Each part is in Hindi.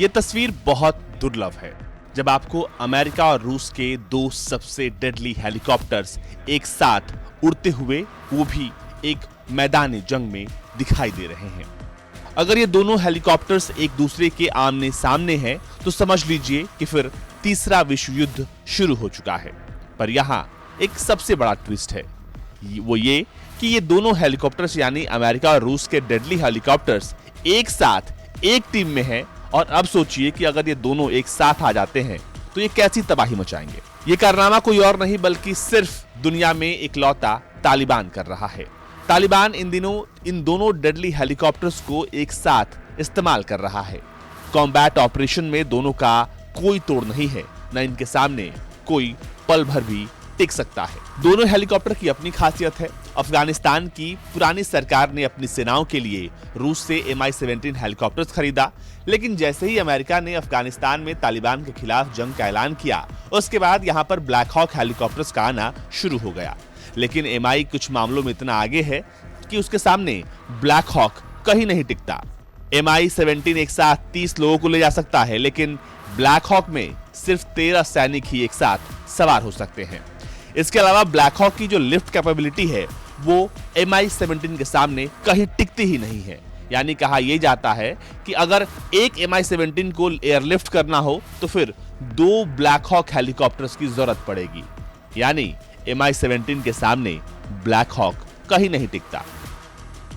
ये तस्वीर बहुत दुर्लभ है जब आपको अमेरिका और रूस के दो सबसे डेडली हेलीकॉप्टर्स एक साथ उड़ते हुए, वो भी एक मैदान जंग में दिखाई दे रहे हैं। अगर ये दोनों हेलीकॉप्टर्स एक दूसरे के आमने सामने हैं तो समझ लीजिए कि फिर तीसरा विश्व युद्ध शुरू हो चुका है। पर यहाँ एक सबसे बड़ा ट्विस्ट है, वो ये कि ये दोनों हेलीकॉप्टर्स यानी अमेरिका और रूस के डेडली हेलीकॉप्टर्स एक साथ एक टीम में हैं। और अब सोचिए कि अगर ये दोनों एक साथ आ जाते हैं तो ये कैसी तबाही मचाएंगे। ये कारनामा कोई और नहीं बल्कि सिर्फ दुनिया में इकलौता तालिबान कर रहा है। तालिबान इन दिनों इन दोनों डेडली हेलीकॉप्टर्स को एक साथ इस्तेमाल कर रहा है। कॉम्बैट ऑपरेशन में दोनों का कोई तोड़ नहीं है, न इनके सामने कोई पल भर भी टिक सकता है। दोनों हेलीकॉप्टर की अपनी खासियत है। अफगानिस्तान की पुरानी सरकार ने अपनी सेनाओं के लिए रूस से Mi-17 हेलीकॉप्टर्स खरीदा, लेकिन जैसे ही अमेरिका ने अफगानिस्तान में तालिबान के खिलाफ जंग का ऐलान किया, उसके बाद यहाँ पर ब्लैक हॉक हेलीकॉप्टर्स का आना शुरू हो गया। लेकिन Mi कुछ मामलों में इतना आगे है कि उसके सामने ब्लैक हॉक कहीं नहीं टिकता। Mi-17 एक साथ 30 लोगों को ले जा सकता है, लेकिन ब्लैक हॉक में सिर्फ 13 सैनिक ही एक साथ सवार हो सकते हैं। इसके अलावा ब्लैक हॉक की जो लिफ्ट कैपेबिलिटी है वो Mi-17 के सामने कहीं टिकती ही नहीं है। यानी कहा यह जाता है कि अगर एक Mi-17 को एयरलिफ्ट करना हो तो फिर 2 ब्लैक हॉक हेलीकॉप्टर्स की जरूरत पड़ेगी। यानी Mi-17 के सामने ब्लैक हॉक कहीं नहीं टिकता।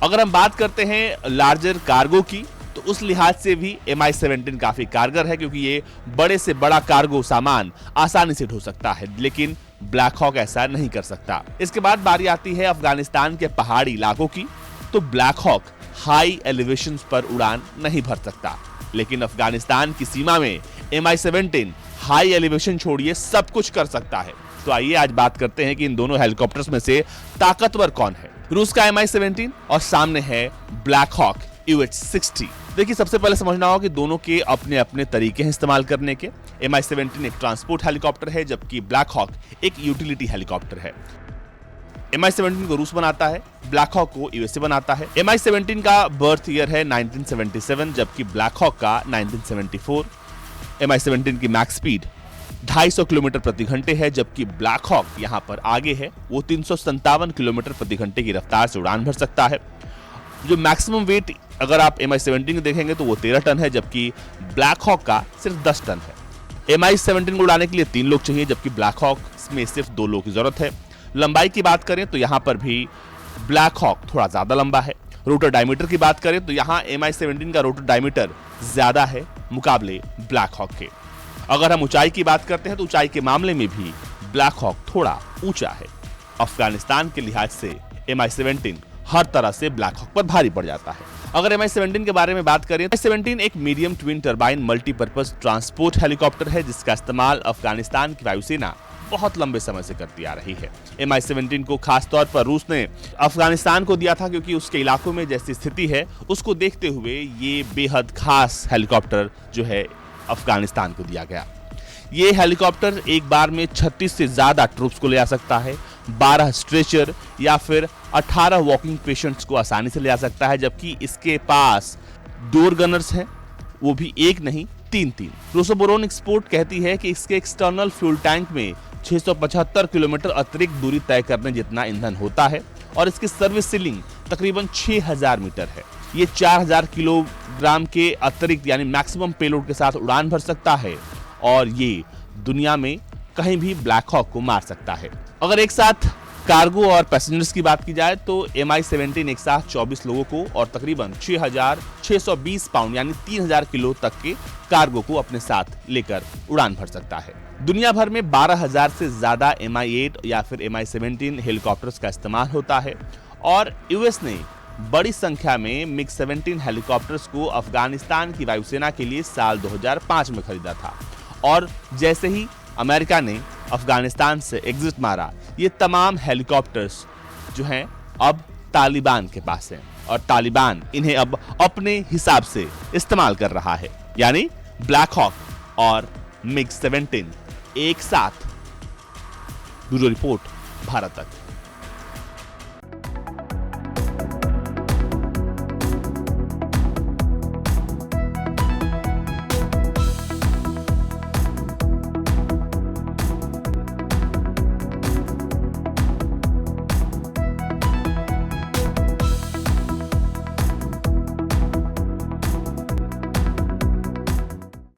अगर हम बात करते हैं लार्जर कार्गो की, तो उस लिहाज से भी Mi-17 काफी कारगर है, क्योंकि ये बड़े से बड़ा कार्गो सामान आसानी से ढो सकता है, लेकिन ब्लैक हॉक ऐसा नहीं कर सकता। इसके बाद बारी आती है अफगानिस्तान के पहाड़ी इलाकों की, तो ब्लैक हॉक हाई एलिवेशंस पर उड़ान नहीं भर सकता, लेकिन अफगानिस्तान की सीमा में Mi-17 हाई एलिवेशन छोड़िए सब कुछ कर सकता है। तो आइए आज बात करते हैं कि इन दोनों हेलीकॉप्टर्स में से ताकतवर कौन है। रूस का Mi-17 और सामने है ब्लैक हॉक UH-60। देखिए, सबसे पहले समझना होगा कि दोनों के अपने अपने तरीके हैं इस्तेमाल करने के। Mi-17 एक ट्रांसपोर्ट हेलीकॉप्टर है, जबकि ब्लैक हॉक एक यूटिलिटी हेलीकॉप्टर है। Mi-17 को रूस बनाता है, ब्लैक हॉक को USA बनाता है। Mi-17 का बर्थ ईयर है 1977, जबकि ब्लैक हॉक का 1974। Mi-17 की मैक्स स्पीड 250 किलोमीटर प्रति घंटे है, जबकि ब्लैक हॉक यहाँ पर आगे है, वो 357 किलोमीटर प्रति घंटे की रफ्तार से उड़ान भर सकता है। जो मैक्सिमम वेट अगर आप Mi-17 को देखेंगे तो वो 13 टन है, जबकि ब्लैक हॉक का सिर्फ 10 टन है। Mi-17 को उड़ाने के लिए 3 लोग चाहिए, जबकि ब्लैक हॉक में सिर्फ 2 लोगों की जरूरत है। लंबाई की बात करें तो यहाँ पर भी ब्लैक हॉक थोड़ा ज्यादा लंबा है। रोटर डायमीटर की बात करें तो यहाँ Mi-17 का रोटर डायमीटर ज्यादा है मुकाबले ब्लैक हॉक के। अगर हम ऊंचाई की बात करते हैं तो ऊंचाई के मामले में भी ब्लैक हॉक थोड़ा ऊंचा है। अफगानिस्तान के लिहाज से Mi-17 हर तरह से ब्लैक हॉक पर भारी पड़ जाता है। अगर Mi-17 के बारे में बात करें, Mi-17 एक medium twin turbine multipurpose transport helicopter है, जिसका इस्तेमाल अफगानिस्तान की वायुसेना बहुत लंबे समय से करती आ रही है। Mi-17 को खास तौर पर रूस ने अफगानिस्तान को दिया था, क्योंकि उसके इलाकों में जैसी स्थिति है उसको देखते हुए ये बेहद खास हेलीकॉप्टर जो है अफगानिस्तान को दिया गया। ये हेलीकॉप्टर एक बार में 36 से ज्यादा ट्रूप्स को ले जा सकता है, 12 स्ट्रेचर या फिर 18 वॉकिंग पेशेंट्स को आसानी से ले जा सकता है, जबकि इसके पास डोर गनर्स हैं, वो भी एक नहीं 3-3। रोसोबोरोन एक्सपोर्ट कहती है कि इसके एक्सटर्नल फ्यूल टैंक में 675 किलोमीटर अतिरिक्त दूरी तय करने जितना ईंधन होता है और इसकी सर्विस सीलिंग तकरीबन 6000 मीटर है। ये 4000 किलोग्राम के अतिरिक्त यानी मैक्सिमम पेलोड के साथ उड़ान भर सकता है और ये दुनिया में कहीं भी ब्लैक हॉक को मार सकता है। अगर एक साथ कार्गो और पैसेंजर्स की बात की जाए तो Mi-17 एक साथ 24 लोगों को और तकरीबन 6620 पाउंड यानी 3000 किलो तक के कार्गो को अपने साथ लेकर उड़ान भर सकता है। दुनिया भर में 12000 से ज्यादा Mi-8 या फिर Mi-17 हेलीकॉप्टर्स का इस्तेमाल होता है और यूएस ने बड़ी संख्या में MiG-17 हेलीकॉप्टर्स को अफगानिस्तान की वायुसेना के लिए साल 2005 में खरीदा था और जैसे ही अमेरिका ने अफगानिस्तान से एग्जिट मारा, ये तमाम हेलीकॉप्टर्स जो हैं अब तालिबान के पास हैं और तालिबान इन्हें अब अपने हिसाब से इस्तेमाल कर रहा है। यानी ब्लैक हॉक और MiG-17 एक साथ। ब्यूरो रिपोर्ट, भारत तक।